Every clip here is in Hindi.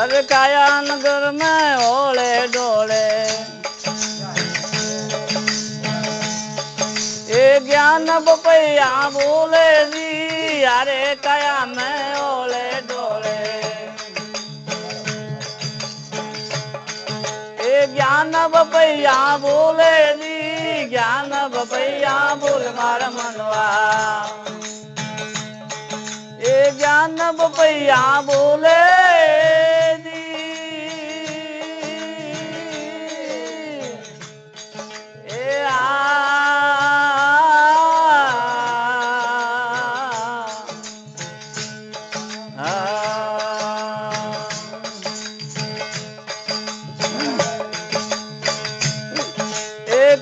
अरे काया नगर में ओले डोले ए ज्ञान बपैया बोले जी अरे काया में ओले डोले ए ज्ञान बपैया बोले जी ज्ञान बपैया बोल मार मनवा ए ज्ञान बपैया बोले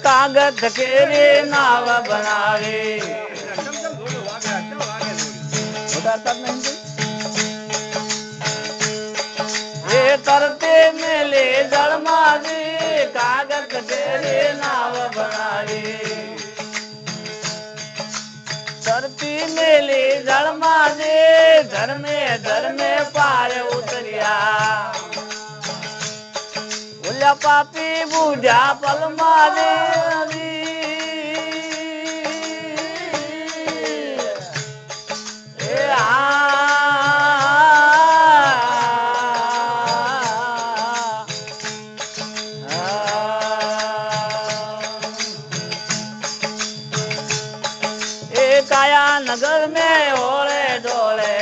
कागज के रे नाव बनावे ये तरते मेले जल मारे कागज के रे नाव बनावे तरती मेले जल मारे घर में पार उतरिया पापी बूझा पल मारे काया नगर में ओले डोले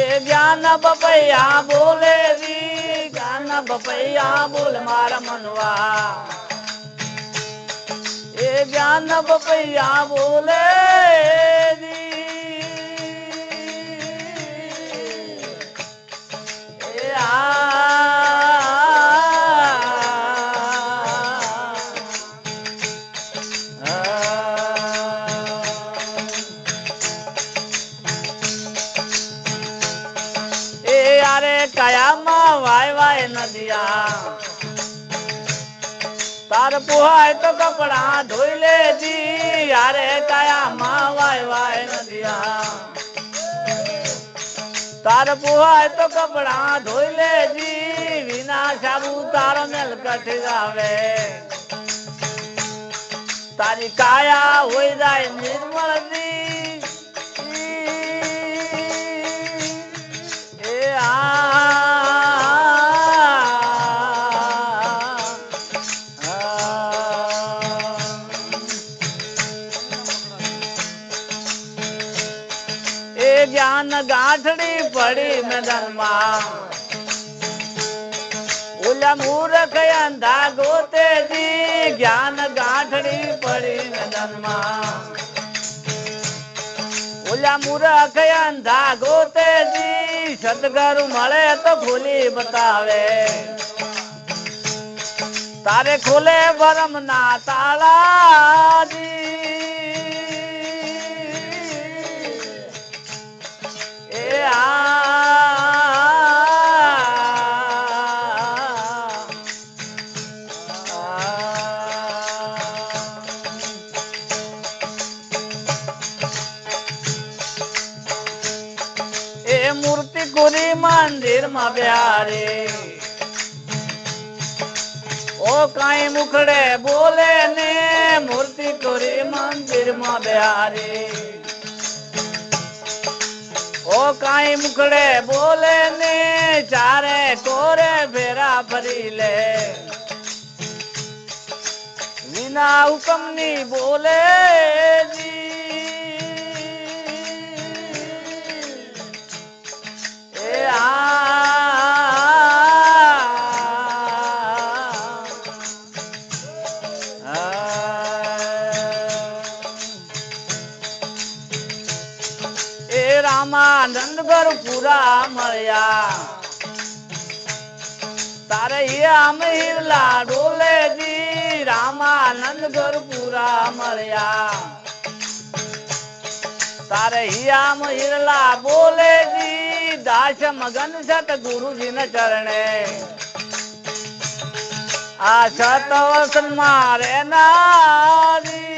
ए ज्ञान बपैया बोले बपैया बोल मार मनवा ए ज्ञान बपैया बोले काया माँ वाय वाय नदिया तार पुहाय तो कपड़ा धोई ले जी यारे काया माँ वाय वाय नदिया तार पुहाय तो कपड़ा धोई ले जी बिना साबू तार मेल कट जावे तारी काया हो जाए निर्मल दी ज्ञान गाठड़ी पड़ी मैदान मां उला मूर्ख अंधा गोते जी ज्ञान गाठड़ी पड़ी मैदान मां उला मूर्ख अंधा गोते जी सदगुरु मले तो खोली बतावे तारे खोले बरम ना ताला जी मूर्ति कोरी मंदिर में प्यारे ओ काई मुखड़े बोले ने मूर्ति कोरी मंदिर में प्यारे ओ काई मुखड़े बोले ने चारे कोरे फेरा फरी ले बिना हुक्म नी बोले जी रामानंद गुरु पूरा मरिया तारे हम हिरला डोले जी रामानंद गुरु पूरा मरिया તારે હિયામ હિરલા બોલે જી દાસ મગન સત ગુરુજી ને ચરણે આ સત વર્ષ મારે નારી